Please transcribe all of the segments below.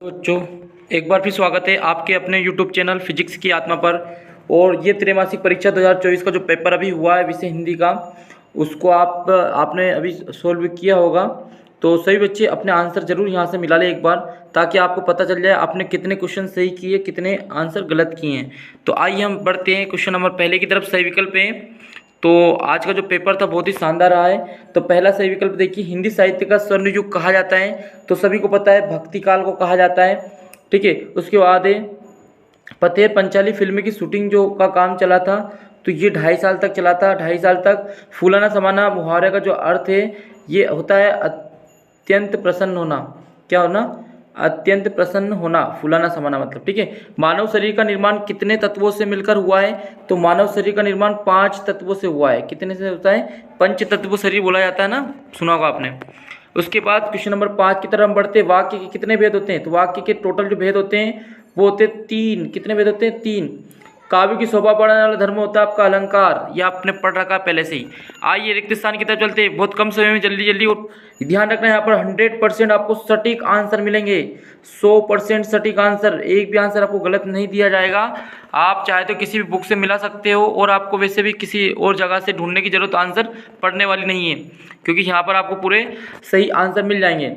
बच्चों, एक बार फिर स्वागत है आपके अपने YouTube चैनल फिजिक्स की आत्मा पर। और ये त्रैमासिक परीक्षा 2024 का जो पेपर अभी हुआ है विषय हिंदी का, उसको आपने अभी सोल्व किया होगा। तो सभी बच्चे अपने आंसर जरूर यहाँ से मिला लें एक बार, ताकि आपको पता चल जाए आपने कितने क्वेश्चन सही किए, कितने आंसर गलत किए हैं। तो आइए हम बढ़ते हैं क्वेश्चन नंबर पहले की तरफ। सही विकल्प है। तो आज का जो पेपर था बहुत ही शानदार रहा है। तो पहला सही विकल्प देखिए, हिंदी साहित्य का स्वर्ण युग कहा जाता है। तो सभी को पता है भक्ति काल को कहा जाता है। ठीक है, उसके बाद है पतेर पंचाली फिल्म की शूटिंग जो का काम चला था, तो ये 2.5 साल तक चला था। 2.5 साल तक। फूलाना समाना मुहावरे का जो अर्थ है ये होता है अत्यंत प्रसन्न होना। क्या होना? अत्यंत प्रसन्न होना, फूलाना समाना मतलब। ठीक है। मानव शरीर का निर्माण कितने तत्वों से मिलकर हुआ है? तो मानव शरीर का निर्माण 5 तत्वों से हुआ है। कितने से होता है? पंच तत्व शरीर बोला जाता है ना, सुना होगा आपने। उसके बाद क्वेश्चन नंबर 5 की तरफ हम बढ़ते हैं। वाक्य के कितने भेद होते हैं? तो वाक्य के टोटल जो भेद होते हैं वो होते हैं 3। कितने भेद होते हैं? 3। काव्य की शोभा बढ़ाने वाला धर्म होता है आपका अलंकार। यह आपने पढ़ रखा है पहले से ही। आइए रिक्त स्थान की तरफ चलते हैं। बहुत कम समय में जल्दी जल्दी। और ध्यान रखना, यहाँ पर 100% आपको सटीक आंसर मिलेंगे। 100% सटीक आंसर, एक भी आंसर आपको गलत नहीं दिया जाएगा। आप चाहे तो किसी भी बुक से मिला सकते हो, और आपको वैसे भी किसी और जगह से ढूंढने की जरूरत आंसर पढ़ने वाली नहीं है, क्योंकि यहाँ पर आपको पूरे सही आंसर मिल जाएंगे।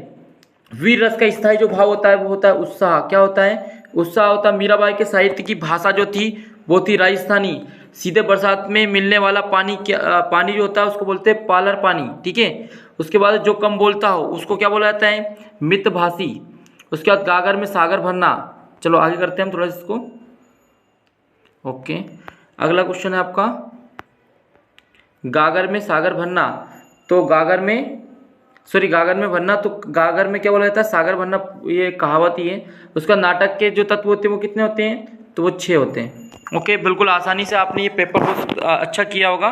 वीर रस का स्थायी जो भाव होता है वो होता है उत्साह। क्या होता है? उत्साह होता है। मीराबाई के साहित्य की भाषा जो थी वो थी राजस्थानी। सीधे बरसात में मिलने वाला पानी, क्या पानी जो होता है उसको बोलते हैं पालर पानी। ठीक है। उसके बाद जो कम बोलता हो उसको क्या बोला जाता है? मितभाषी। उसके बाद गागर में सागर भरना। चलो आगे करते हैं हम थोड़ा इसको। ओके, अगला क्वेश्चन है आपका गागर में सागर भरना। तो गागर में भरना, तो गागर में क्या बोला जाता है? सागर भरना। ये कहावत ही है। उसका नाटक के जो तत्व होते हैं वो कितने होते हैं? तो वो 6 होते हैं। ओके, बिल्कुल आसानी से आपने ये पेपर बहुत अच्छा किया होगा।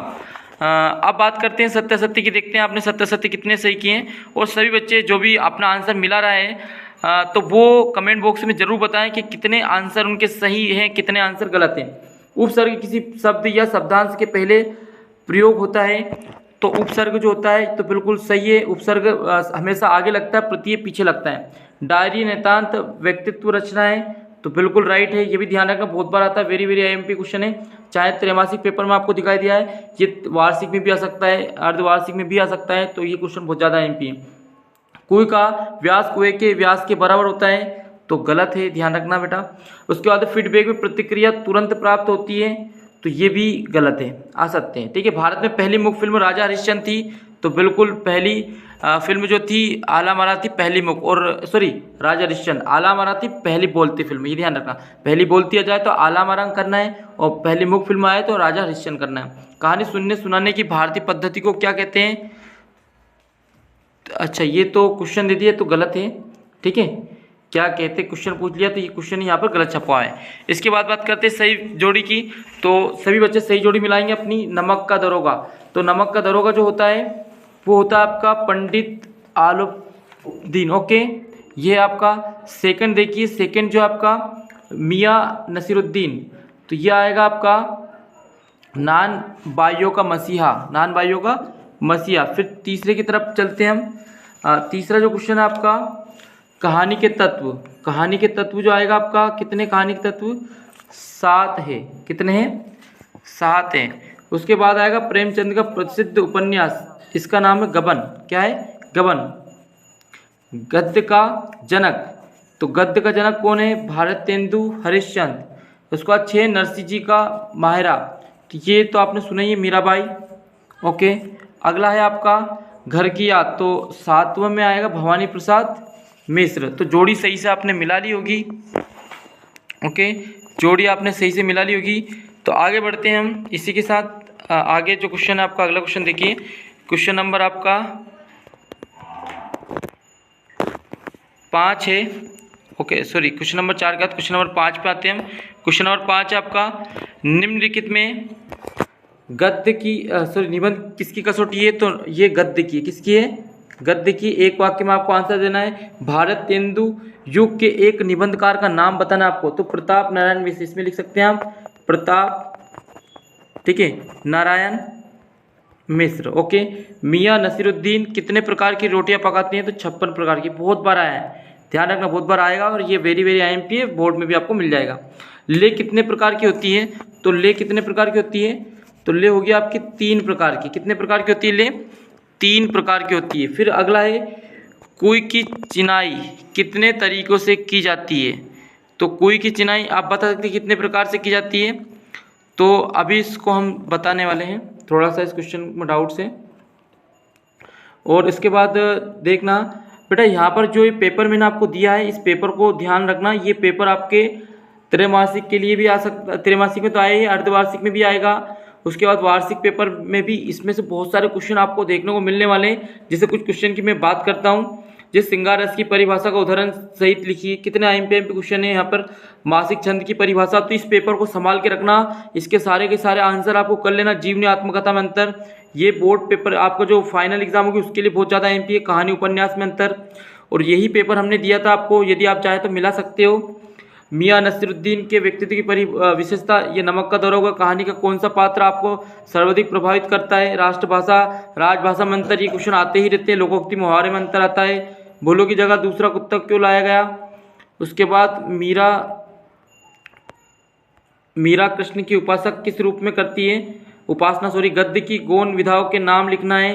अब बात करते हैं सत्य सत्य की। देखते हैं आपने सत्य सत्य कितने सही किए हैं। और सभी बच्चे जो भी अपना आंसर मिला रहा है तो वो कमेंट बॉक्स में ज़रूर बताएं कि कितने आंसर उनके सही हैं, कितने आंसर गलत हैं। उपसर्ग किसी शब्द या शब्दांश के पहले प्रयोग होता है। तो उपसर्ग जो होता है तो बिल्कुल सही है। उपसर्ग हमेशा आगे लगता है, प्रत्यय पीछे लगता है। डायरी, नितांत, व्यक्तित्व रचनाएं, तो बिल्कुल राइट है। ये भी ध्यान रखना, बहुत बार आता है। वेरी वेरी आईएमपी क्वेश्चन है। चाहे त्रैमासिक पेपर में आपको दिखाई दिया है, ये वार्षिक में भी आ सकता है, अर्धवार्षिक में भी आ सकता है। तो ये क्वेश्चन बहुत ज़्यादा आईएमपी है। कुएं का व्यास कुएं के व्यास के बराबर होता है, तो गलत है, ध्यान रखना बेटा। उसके बाद फीडबैक में प्रतिक्रिया तुरंत प्राप्त होती है, तो ये भी गलत है, आ सकते हैं। ठीक है। भारत में पहली मुख्य फिल्म राजा हरिश्चंद्र थी, तो बिल्कुल पहली फिल्म जो थी आला मारा थी पहली मुख, और सॉरी राजा हरिश्चंद्र, आला मारा थी पहली बोलती फिल्म, ये ध्यान रखना। पहली बोलती आ जाए तो आला मारा करना है, और पहली मुख फिल्म आए तो राजा हरिश्चंद्र करना है। कहानी सुनने सुनाने की भारतीय पद्धति को क्या कहते हैं? अच्छा, ये तो क्वेश्चन दे दिया तो गलत है। ठीक है, क्या कहते क्वेश्चन पूछ लिया, तो ये क्वेश्चन यहाँ पर गलत छपा है। इसके बाद बात करते हैं सही जोड़ी की। तो सभी बच्चे सही जोड़ी मिलाएंगे अपनी। नमक का दरोगा। तो नमक का दरोगा जो होता है वो होता है आपका पंडित आलमदीन। ओके, ये आपका सेकंड देखिए। सेकंड जो आपका मियाँ नसीरुद्दीन, तो ये आएगा आपका नान बाइयों का मसीहा। नान बाइयों का मसीहा। फिर तीसरे की तरफ चलते हैं हम। तीसरा जो क्वेश्चन है आपका कहानी के तत्व। कहानी के तत्व जो आएगा आपका, कितने कहानी के तत्व? 7 है। कितने हैं? 7 हैं। उसके बाद आएगा प्रेमचंद का प्रसिद्ध उपन्यास, इसका नाम है गबन। क्या है? गबन। गद्य का जनक। तो गद्य का जनक कौन है? भारतेंदु हरिश्चंद्र। उसके बाद 6 नरसिंह जी का माहिरा, तो ये तो आपने सुना ही है, मीराबाई। ओके, अगला है आपका घर की याद। तो 7वां में आएगा भवानी प्रसाद मिश्र। तो जोड़ी सही से आपने मिला ली होगी। ओके, जोड़ी आपने सही से मिला ली होगी। तो आगे बढ़ते हैं हम इसी के साथ। आगे जो क्वेश्चन है आपका, अगला क्वेश्चन देखिए। क्वेश्चन नंबर आपका 5 है। ओके सॉरी, क्वेश्चन नंबर 4 का, क्वेश्चन नंबर 5 पे आते हैं हम। क्वेश्चन नंबर 5 है आपका निम्नलिखित में गद्य की सॉरी निबंध किसकी कसौटी है? तो ये गद्य की। किसकी है? गद्य की। एक वाक्य में आपको आंसर देना है। भारतेंदु युग के एक निबंधकार का नाम बताना आपको। तो प्रताप नारायण मिश्र, इसमें लिख सकते हैं आप प्रताप, ठीक है, नारायण मिश्र। ओके, मियाँ नसीरुद्दीन कितने प्रकार की रोटियां पकाते हैं? तो 56 प्रकार की। बहुत बार आया है, ध्यान रखना, बहुत बार आएगा और ये वेरी वेरी IMP है, बोर्ड में भी आपको मिल जाएगा। ले कितने प्रकार की होती है? तो ले कितने प्रकार की होती है? तो ले होगी आपकी 3 प्रकार की। कितने प्रकार की होती है ले? 3 प्रकार की होती है। फिर अगला है कुई की चिनाई कितने तरीक़ों से की जाती है? तो कुई की चिनाई आप बता सकते हैं कितने प्रकार से की जाती है? तो अभी इसको हम बताने वाले हैं, थोड़ा सा इस क्वेश्चन में डाउट्स है। और इसके बाद देखना बेटा, यहाँ पर जो ये पेपर मैंने आपको दिया है, इस पेपर को ध्यान रखना। ये पेपर आपके त्रैमासिक के लिए भी आ सकता, त्रैमासिक में तो आए ही, अर्धवार्षिक में भी आएगा, उसके बाद वार्षिक पेपर में भी इसमें से बहुत सारे क्वेश्चन आपको देखने को मिलने वाले हैं। जैसे कुछ क्वेश्चन की मैं बात करता हूँ, जिस श्रृंगार रस की परिभाषा का उदाहरण सहित लिखिए। कितने IMP क्वेश्चन है यहाँ पर? मासिक छंद की परिभाषा। तो इस पेपर को संभाल के रखना, इसके सारे के सारे आंसर आपको कर लेना। जीवनी आत्मकथा में अंतर, ये बोर्ड पेपर आपका जो फाइनल एग्जाम होगी उसके लिए बहुत ज़्यादा IMP है। कहानी उपन्यास में अंतर, और यही पेपर हमने दिया था आपको, यदि आप चाहे तो मिला सकते हो। मियां नसीरुद्दीन के व्यक्तित्व की विशेषता, ये नमक का दौरा होगा। कहानी का कौन सा पात्र आपको सर्वाधिक प्रभावित करता है? राष्ट्रभाषा राजभाषा में अंतर, ये क्वेश्चन आते ही रहते हैं। लोकोक्ति मुहावरे में अंतर आता है। भूलों की जगह दूसरा कुत्ता क्यों लाया गया? उसके बाद मीरा कृष्ण की उपासक किस रूप में करती है? उपासना गद्य की गौण विधाओं के नाम लिखना है।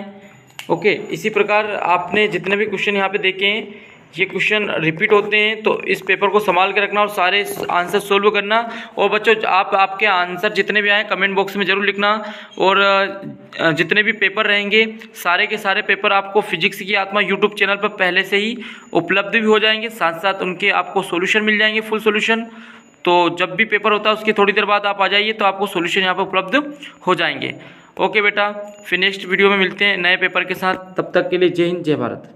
ओके, इसी प्रकार आपने जितने भी क्वेश्चन यहाँ पे देखे हैं, ये क्वेश्चन रिपीट होते हैं, तो इस पेपर को संभाल के रखना और सारे आंसर सोल्व करना। और बच्चों, आपके आंसर जितने भी आए कमेंट बॉक्स में जरूर लिखना। और जितने भी पेपर रहेंगे, सारे के सारे पेपर आपको फिजिक्स की आत्मा यूट्यूब चैनल पर पहले से ही उपलब्ध भी हो जाएंगे, साथ साथ उनके आपको सोल्यूशन मिल जाएंगे, फुल सोल्यूशन। तो जब भी पेपर होता है उसकी थोड़ी देर बाद आप आ जाइए, तो आपको सोल्यूशन यहाँ पर उपलब्ध हो जाएंगे। ओके बेटा, फिर नेक्स्ट वीडियो में मिलते हैं नए पेपर के साथ। तब तक के लिए जय हिंद, जय भारत।